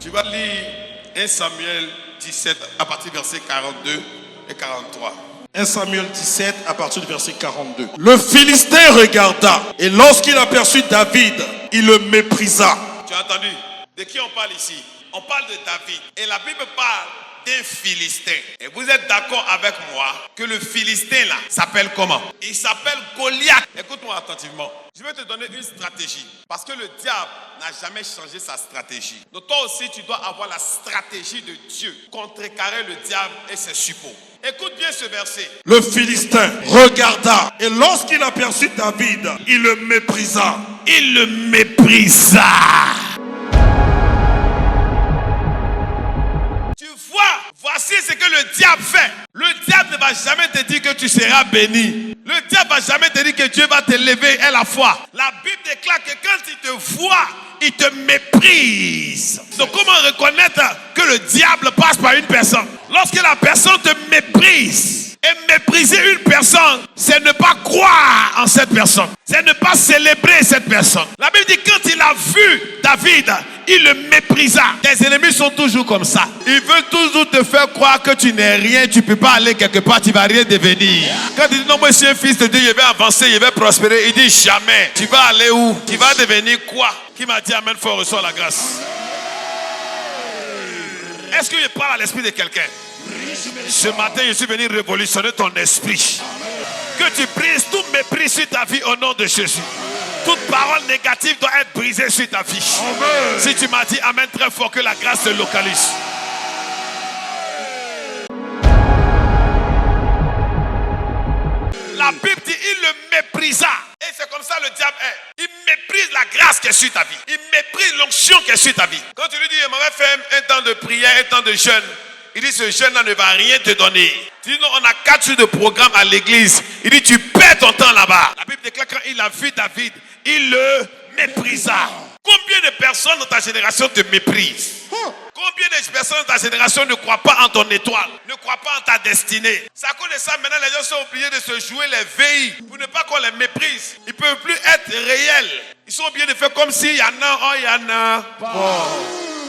Tu vas lire 1 Samuel 17 à partir du verset 42 et 43. 1 Samuel 17 à partir du verset 42. Le Philistin regarda et lorsqu'il aperçut David, il le méprisa. Tu as entendu? De qui on parle ici? On parle de David. Et la Bible parle d'un Philistin. Et vous êtes d'accord avec moi que le Philistin là s'appelle comment? Il s'appelle Goliath. Écoute-moi attentivement. Je vais te donner une stratégie. Parce que le diable n'a jamais changé sa stratégie. Donc toi aussi tu dois avoir la stratégie de Dieu. Contrecarrer le diable et ses suppôts. Écoute bien ce verset. Le Philistin regarda et lorsqu'il aperçut David, il le méprisa. Il le méprisa. Tu vois, voici ce que le diable fait. Le diable ne va jamais te dire que tu seras béni. Le diable ne va jamais te dire que Dieu va te lever à la foi. La Bible déclare que quand il te voit, il te méprise. Donc comment reconnaître que le diable passe par une personne? Lorsque la personne te méprise. Et mépriser une personne, c'est ne pas croire en cette personne. C'est ne pas célébrer cette personne. La Bible dit quand il a vu David, il le méprisa. Tes ennemis sont toujours comme ça. Ils veulent toujours te faire croire que tu n'es rien, tu ne peux pas aller quelque part, tu ne vas rien devenir. Quand il dit non, moi je suis un fils de Dieu, je vais avancer, je vais prospérer. Il dit jamais. Tu vas aller où? Tu vas devenir quoi? Qui m'a dit amen, faut recevoir la grâce. Est-ce que je parle à l'esprit de quelqu'un? Ce matin, je suis venu révolutionner ton esprit. Que tu brises tout mépris sur ta vie au nom de Jésus. Toute parole négative doit être brisée sur ta vie. Amen. Si tu m'as dit amen très fort, que la grâce te localise. La Bible dit il le méprisa. Et c'est comme ça le diable est. Il méprise la grâce qui est sur ta vie. Il méprise l'onction qui est sur ta vie. Quand tu lui dis, je m'avais fait un temps de prière, un temps de jeûne. Il dit, ce jeûne-là ne va rien te donner. Tu dis, non, on a 4 jours de programme à l'église. Il dit, tu perds ton temps là-bas. La Bible déclare quand il a vu David, il le méprisa. Combien de personnes dans ta génération te méprisent? Combien de personnes dans ta génération ne croient pas en ton étoile, ne croient pas en ta destinée? C'est à cause de ça, maintenant les gens sont obligés de se jouer les veilles pour ne pas qu'on les méprise. Ils ne peuvent plus être réels. Ils sont obligés de faire comme s'il y en a, oh il y en a. Bon.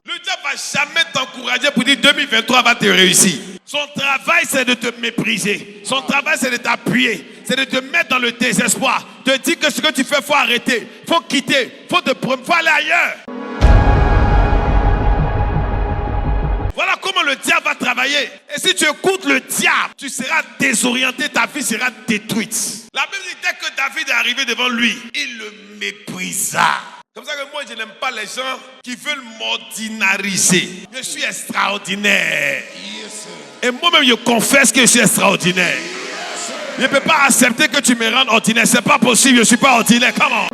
Le diable ne va jamais t'encourager pour dire 2023 va te réussir. Son travail c'est de te mépriser. Son travail c'est de t'appuyer. C'est de te mettre dans le désespoir. De dire que ce que tu fais, il faut arrêter. Il faut quitter. Il faut aller ailleurs. Voilà comment le diable va travailler. Et si tu écoutes le diable, tu seras désorienté, ta vie sera détruite. La Bible dit dès que David est arrivé devant lui, il le méprisa. Comme ça que moi je n'aime pas les gens qui veulent m'ordinariser. Je suis extraordinaire. Et moi-même je confesse que je suis extraordinaire. Je ne peux pas accepter que tu me rendes ordinaire. C'est pas possible, je ne suis pas ordinaire. Comment?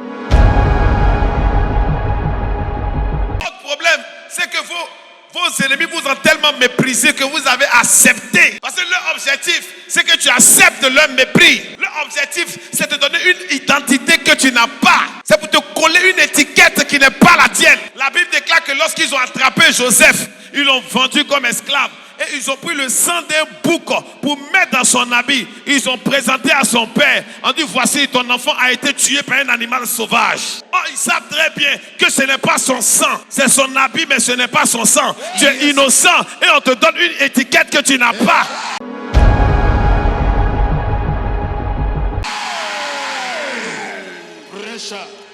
Votre problème, c'est que vos ennemis vous ont tellement méprisé que vous avez accepté. Parce que leur objectif, c'est que tu acceptes leur mépris. Leur objectif, c'est de te donner une identité que tu n'as pas. C'est pour te coller une étiquette qui n'est pas la tienne. La Bible déclare que lorsqu'ils ont attrapé Joseph, ils l'ont vendu comme esclave. Et ils ont pris le sang d'un bouc pour mettre dans son habit. Ils ont présenté à son père. On dit, voici, ton enfant a été tué par un animal sauvage. Oh, ils savent très bien que ce n'est pas son sang. C'est son habit, mais ce n'est pas son sang. Tu es innocent et on te donne une étiquette que tu n'as pas.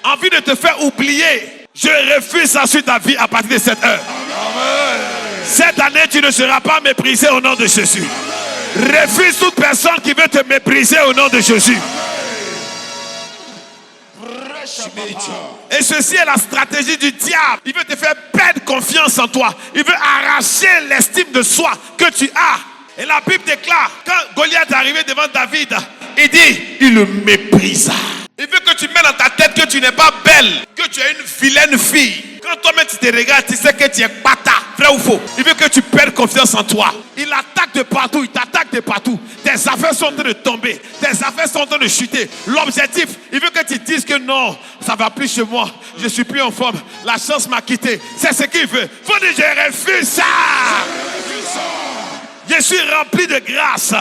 Envie de te faire oublier. Je refuse ça sur ta vie à partir de cette heure. Amen. Cette année, tu ne seras pas méprisé au nom de Jésus. Refuse toute personne qui veut te mépriser au nom de Jésus. Et ceci est la stratégie du diable. Il veut te faire perdre confiance en toi. Il veut arracher l'estime de soi que tu as. Et la Bible déclare, quand Goliath est arrivé devant David, il dit, il le méprisa. Il veut que tu mettes dans ta tête que tu n'es pas belle, que tu es une vilaine fille. Quand toi-même tu te regardes, tu sais que tu es bata, vrai ou faux. Il veut que tu perdes confiance en toi. Il attaque de partout, il t'attaque de partout. Tes affaires sont en train de tomber, tes affaires sont en train de chuter. L'objectif, il veut que tu dises que non, ça va plus chez moi, je suis plus en forme, la chance m'a quitté. C'est ce qu'il veut. Faut dire je refuse ça. Je suis rempli de grâce.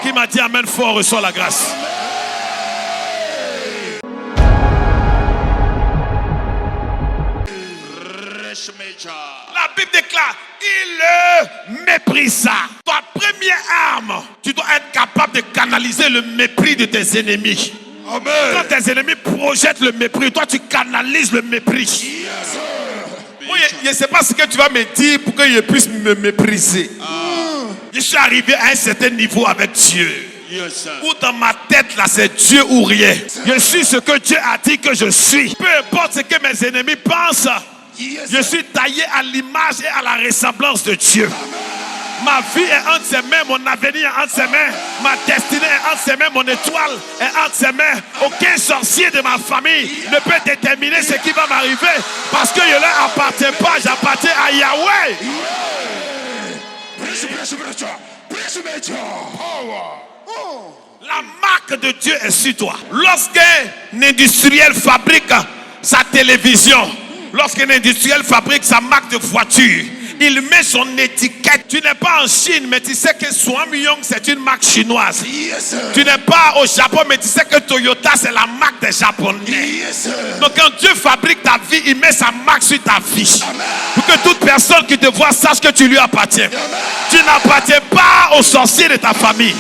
Qui m'a dit amen fort, reçoit la grâce. La Bible déclare, il le méprisa. Ta première arme, tu dois être capable de canaliser le mépris de tes ennemis. Amen. Quand tes ennemis projettent le mépris, toi tu canalises le mépris. Moi, je ne sais pas ce que tu vas me dire pour que je puisse me mépriser. Je suis arrivé à un certain niveau avec Dieu. Ou dans ma tête là c'est Dieu ou rien. Je suis ce que Dieu a dit que je suis. Peu importe ce que mes ennemis pensent. Je suis taillé à l'image et à la ressemblance de Dieu. Ma vie est entre ses mains, mon avenir est entre ses mains, ma destinée est entre ses mains, mon étoile est entre ses mains. Aucun sorcier de ma famille ne peut déterminer ce qui va m'arriver parce que je ne leur appartiens pas, j'appartiens à Yahweh. La marque de Dieu est sur toi. Lorsqu'un industriel fabrique sa télévision, lorsqu'un industriel fabrique sa marque de voiture, il met son étiquette. Tu n'es pas en Chine, mais tu sais que Swan-Myong c'est une marque chinoise. Tu n'es pas au Japon, mais tu sais que Toyota c'est la marque des Japonais. Donc quand Dieu fabrique ta vie, il met sa marque sur ta vie. Pour que toute personne qui te voit sache que tu lui appartiens. Tu n'appartiens pas aux sorciers de ta famille.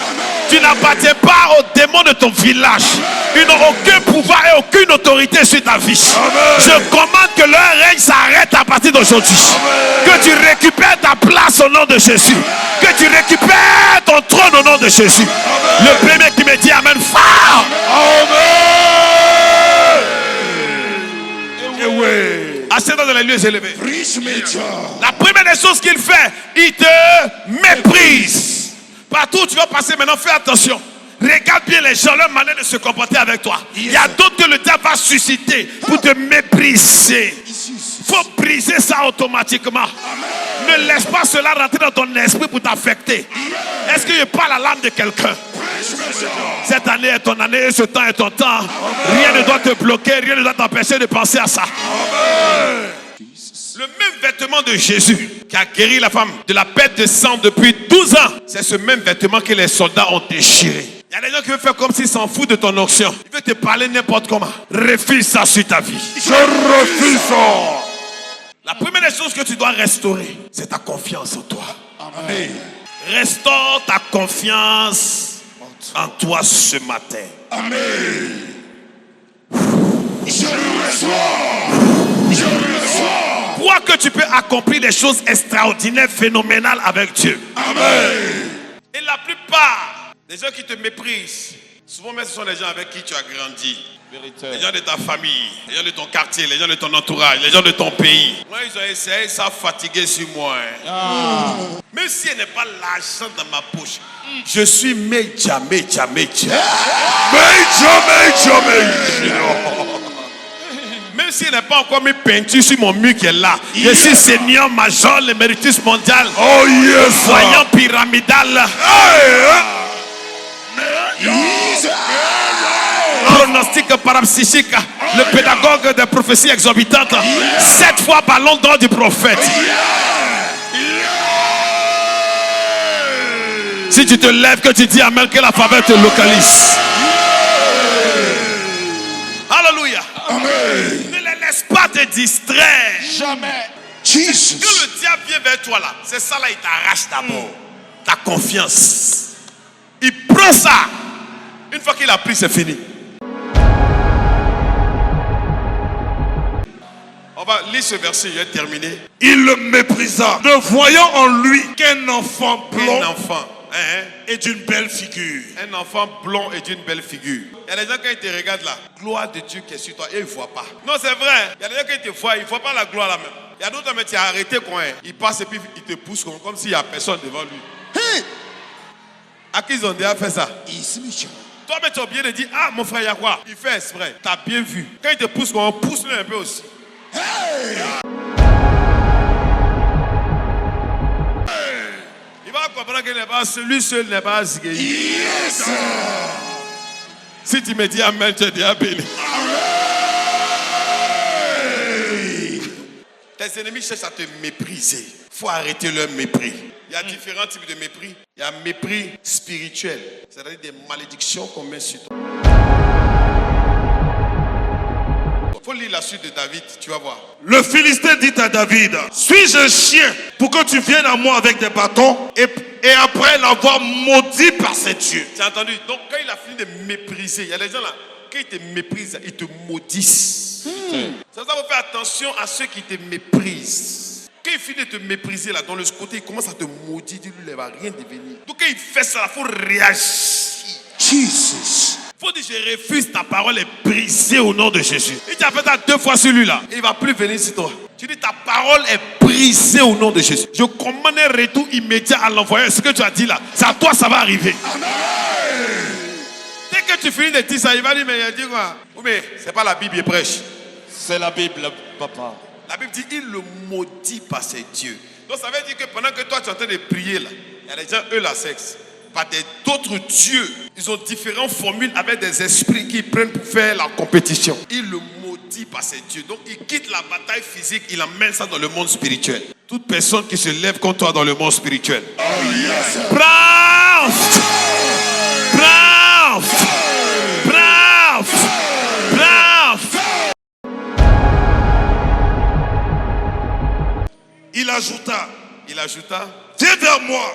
Tu n'appartiens pas aux démons de ton village. Ils n'ont aucun pouvoir et aucune autorité sur ta vie. Je commande que leur règne s'arrête à partir d'aujourd'hui. Que tu récupères ta place au nom de Jésus. Que tu récupères ton trône au nom de Jésus. Le premier qui me dit Amen fort. Ascendant dans les lieux élevés. La première des choses qu'il fait, il te méprise. Partout où tu vas passer maintenant, fais attention. Regarde bien les gens, leur manière de se comporter avec toi. Il y a d'autres que le diable va susciter pour te mépriser. Il faut briser ça automatiquement. Ne laisse pas cela rentrer dans ton esprit pour t'affecter. Est-ce que je parle à l'âme de quelqu'un? Cette année est ton année, ce temps est ton temps. Rien ne doit te bloquer, rien ne doit t'empêcher de penser à ça. Le même vêtement de Jésus qui a guéri la femme de la perte de sang depuis 12 ans, c'est ce même vêtement que les soldats ont déchiré. Il y a des gens qui veulent faire comme s'ils s'en foutent de ton onction. Ils veulent te parler n'importe comment. Refuse ça sur ta vie. Je refuse ça. La première des choses que tu dois restaurer, c'est ta confiance en toi. Amen. Restaure ta confiance en toi ce matin. Amen. Je le reçois. Je le reçois. Crois que tu peux accomplir des choses extraordinaires, phénoménales avec Dieu. Amen. Et la plupart des gens qui te méprisent, souvent même ce sont les gens avec qui tu as grandi. Les gens de ta famille, les gens de ton quartier, les gens de ton entourage, les gens de ton pays. Moi, ils ont essayé, ça fatigué sur moi. Même si elle n'est pas l'argent dans ma poche, je suis média. Même s'il n'est pas encore mis peinture sur mon mur qui est là. Je suis seigneur major, l'éméritus mondial. Oh yes. Voyant pyramidal. Pronostic parapsychique. Le pédagogue des prophéties exorbitantes. 7 fois ballon d'or du prophète. Si tu te lèves, que tu dis Amen, que la faveur te localise. Alléluia. Amen. Ne les laisse pas te distraire. Jamais. Quand Jesus. le diable vient vers toi là, c'est ça là, il t'arrache d'abord ta confiance. Il prend ça. Une fois qu'il a pris, c'est fini. On va lire ce verset, je vais terminer. Il le méprisa, ne voyant en lui qu'un enfant blond Un enfant. et d'une belle figure. Un enfant blond et d'une belle figure. Il y a des gens quand ils te regardent là, gloire de Dieu qui est sur toi, et ils ne voient pas. Non, c'est vrai. Il y a des gens quand ils te voient, ils ne voient pas la gloire là même. Il y a d'autres, mais tu as arrêté quand il passe et puis il te pousse comme s'il n'y a personne devant lui. Hey. À qui ils ont déjà fait ça? Ici, Toi, mais tu as oublié de dire, ah mon frère, il y a quoi? Il fait exprès. Tu as bien vu. Quand il te pousse, on pousse-le un peu aussi. Il va comprendre que celui seul n'est pas assigné. yes. Si tu me dis Amen, tu es déjà béni. Tes ennemis cherchent à te mépriser. Il faut arrêter leur mépris. Il y a différents types de mépris. Il y a un mépris spirituel, c'est-à-dire des malédictions qu'on met sur toi. Il faut lire la suite de David, tu vas voir. Le Philistin dit à David, suis-je un chien pour que tu viennes à moi avec des bâtons et après l'avoir maudit par ses dieux? Tu as entendu? Donc quand il a fini de mépriser, il y a des gens là, quand ils te méprisent, ils te maudissent. Ça veut faire attention à ceux qui te méprisent. Quand il finit de te mépriser là, dans le côté, il commence à te maudire, il ne va rien devenir. Donc quand il fait ça, il faut réagir. Jesus. Il faut dire, je refuse, ta parole est brisée au nom de Jésus. Il t'a fait ça 2 fois celui-là. Il ne va plus venir sur toi. Tu dis, ta parole est brisée au nom de Jésus. Je commande un retour immédiat à l'envoyeur. Ce que tu as dit là, c'est à toi, ça va arriver. Amen. Dès que tu finis de dire ça, il va dire, mais il a dit quoi? Oui, mais c'est pas la Bible qui prêche. C'est la Bible, papa. La Bible dit, il le maudit par ses dieux. Donc ça veut dire que pendant que toi tu es en train de prier là, il y a des gens, eux, la sexe. Par d'autres dieux, ils ont différentes formules avec des esprits qui prennent pour faire la compétition. Il le maudit par ses dieux. Donc il quitte la bataille physique, il emmène ça dans le monde spirituel. Toute personne qui se lève contre toi dans le monde spirituel. Oh yes. Bravo! Bravo! Bravo! Bravo! Il ajouta, viens vers moi.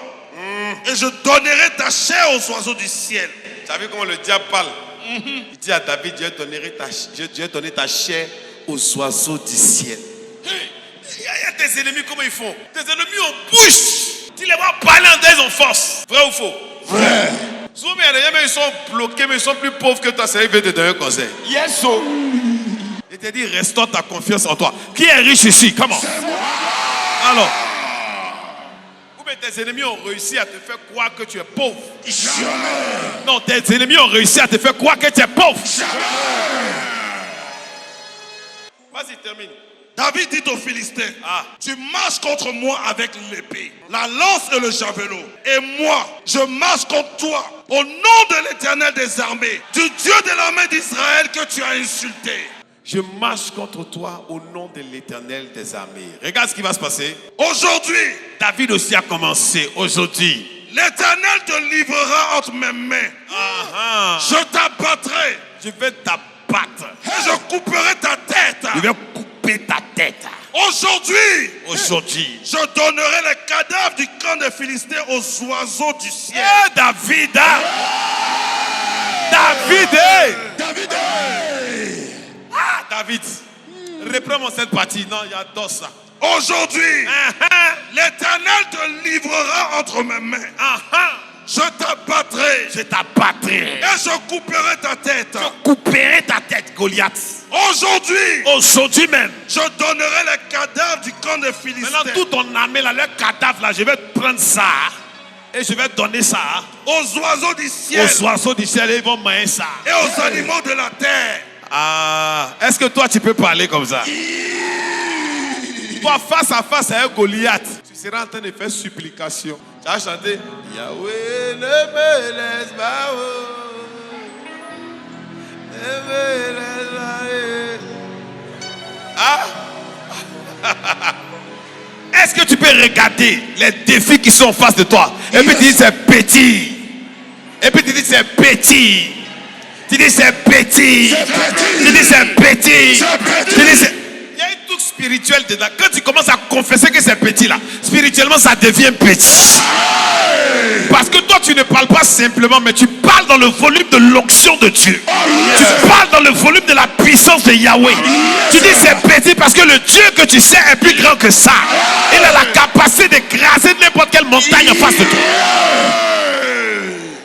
Et je donnerai ta chair aux oiseaux du ciel. Tu as vu comment le diable parle? Il dit à David, je vais donner ta chair aux oiseaux du ciel. Il y a tes ennemis, comment ils font? Tes ennemis ont bouche. Tu les vois parler en des en force. Vrai ou faux? Vrai. Souvent, il y a des gens, mais ils sont bloqués, mais ils sont plus pauvres que toi. C'est veut te donner un conseil. Yes, so. Il te dit, restaure ta confiance en toi. Qui est riche ici? Comment? Alors. Tes ennemis ont réussi à te faire croire que tu es pauvre. Jamais. Non, tes ennemis ont réussi à te faire croire que tu es pauvre. Jamais. Vas-y, termine. David dit aux Philistins, tu marches contre moi avec l'épée, la lance et le javelot. Et moi, je marche contre toi au nom de l'Éternel des armées, du Dieu de l'armée d'Israël que tu as insulté. Je marche contre toi au nom de l'Éternel des armées. Regarde ce qui va se passer. Aujourd'hui, David aussi a commencé. Aujourd'hui, l'Éternel te livrera entre mes mains. Je t'abattrai. Je vais t'abattre. Et je couperai ta tête. Je vais couper ta tête. Aujourd'hui, je donnerai les cadavres du camp des Philistins aux oiseaux du ciel. David, David, reprends-moi cette partie. Non, il y a d'autres ça. Aujourd'hui, l'Éternel te livrera entre mes mains. Je t'abattrai. Je t'abattrai. Et je couperai ta tête. Je couperai ta tête, Goliath. Aujourd'hui même, je donnerai les cadavres du camp des Philistins. Maintenant, tout ton armée là, les cadavres là, je vais prendre ça. Et je vais donner ça aux oiseaux du ciel. Aux oiseaux du ciel, ils vont manger ça. Et aux animaux de la terre. Est-ce que toi tu peux parler comme ça? Toi face à face à un Goliath, tu seras en train de faire supplication. Tu vas chanter Yahweh ne me laisse pas. Ne me laisse pas. Est-ce que tu peux regarder les défis qui sont en face de toi? Et puis tu dis c'est petit. Et puis tu dis c'est petit. Tu dis c'est petit. Tu dis c'est petit. Tu dis c'est... Il y a un truc spirituel dedans. Quand tu commences à confesser que c'est petit là, spirituellement ça devient petit. Parce que toi tu ne parles pas simplement, mais tu parles dans le volume de l'onction de Dieu. Tu parles dans le volume de la puissance de Yahweh. Tu dis c'est petit parce que le Dieu que tu sais est plus grand que ça. Il a la capacité d'écraser n'importe quelle montagne en face de toi.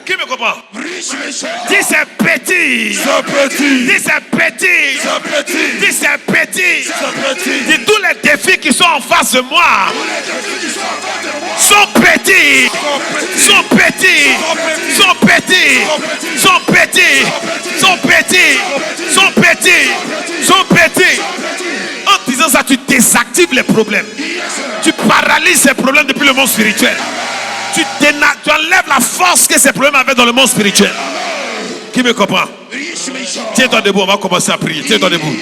Qui me comprend? Dis c'est petit. Dis c'est petit. Dis c'est petit. Dis tous les défis qui sont en face de moi sont petits. Sont petits. Sont petits. Sont petits. Sont petits. Sont petits. Sont petits. En disant ça, tu désactives les problèmes. Tu paralyses ces problèmes depuis le monde spirituel. Tu enlèves la force que ces problèmes avaient dans le monde spirituel. Qui me comprend? Tiens-toi debout, on va commencer à prier. Tiens-toi debout.